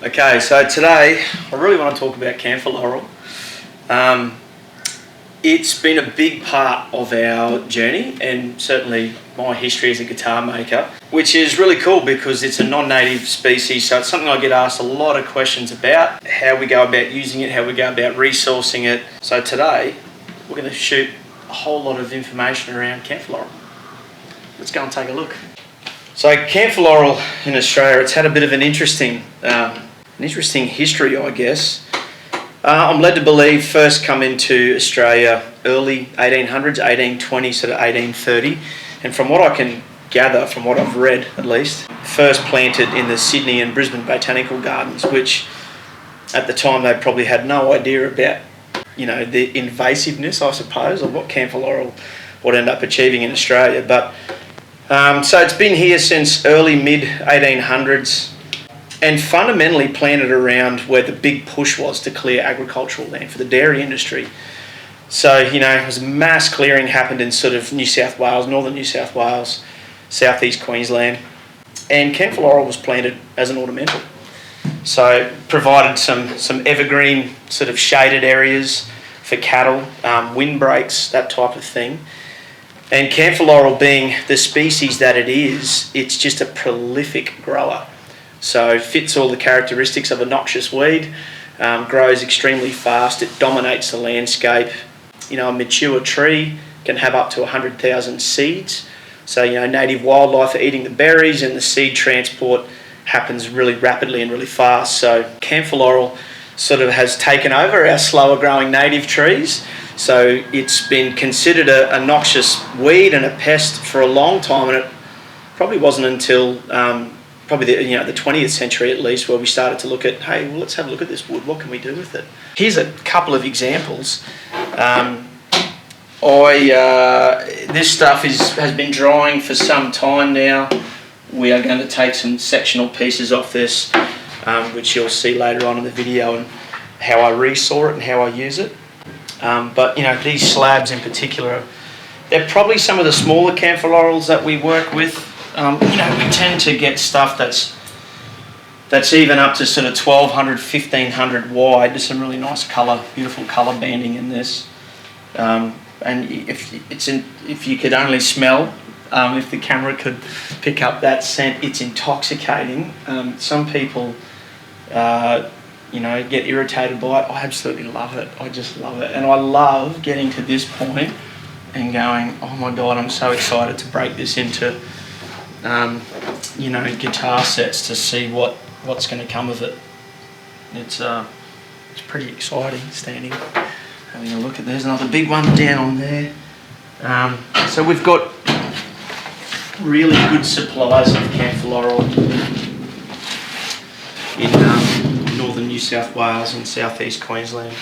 Okay, so today I really want to talk about Camphor Laurel. It's been a big part of our journey and certainly my history as a guitar maker, which is really cool because it's a non-native species, so it's something I get asked a lot of questions about, how we go about using it, how we go about resourcing it. So today we're going to shoot a whole lot of information around Camphor Laurel. Let's go and take a look. So Camphor Laurel in Australia, it's had a bit of an interesting history, I guess. I'm led to believe first come into Australia early 1800s, 1820, sort of 1830, and from what I can gather, from what I've read at least, first planted in the Sydney and Brisbane botanical gardens, which at the time they probably had no idea about, you know, the invasiveness, I suppose, of what Camphor Laurel would end up achieving in Australia. But so it's been here since early mid 1800s. And fundamentally planted around where the big push was to clear agricultural land for the dairy industry. So, you know, it was mass clearing happened in sort of New South Wales, northern New South Wales, southeast Queensland. And Camphor Laurel was planted as an ornamental. So provided some evergreen sort of shaded areas for cattle, windbreaks, that type of thing. And Camphor Laurel being the species that it is, it's just a prolific grower. So it fits all the characteristics of a noxious weed, grows extremely fast, it dominates the landscape. You know, a mature tree can have up to 100,000 seeds. So, you know, native wildlife are eating the berries and the seed transport happens really rapidly and really fast. So Camphor Laurel sort of has taken over our slower growing native trees. So it's been considered a noxious weed and a pest for a long time, and it probably wasn't until probably the 20th century at least, where we started to look at, hey, well, let's have a look at this wood, what can we do with it? Here's a couple of examples. This stuff has been drying for some time now. We are going to take some sectional pieces off this, which you'll see later on in the video, and how I resaw it and how I use it. But, you know, these slabs in particular, they're probably some of the smaller Camphor Laurels that we work with. You know, we tend to get stuff that's even up to sort of 1200, 1500 wide. There's some really nice colour, beautiful colour banding in this. And if you could only smell, if the camera could pick up that scent, it's intoxicating. Some people, you know, get irritated by it. I absolutely love it. I just love it, and I love getting to this point and going, oh my God, I'm so excited to break this into you know, guitar sets to see what's going to come of it. It's pretty exciting standing, having a look at. There's another big one down on there. So we've got really good supplies of Camphor Laurel in northern New South Wales and southeast Queensland.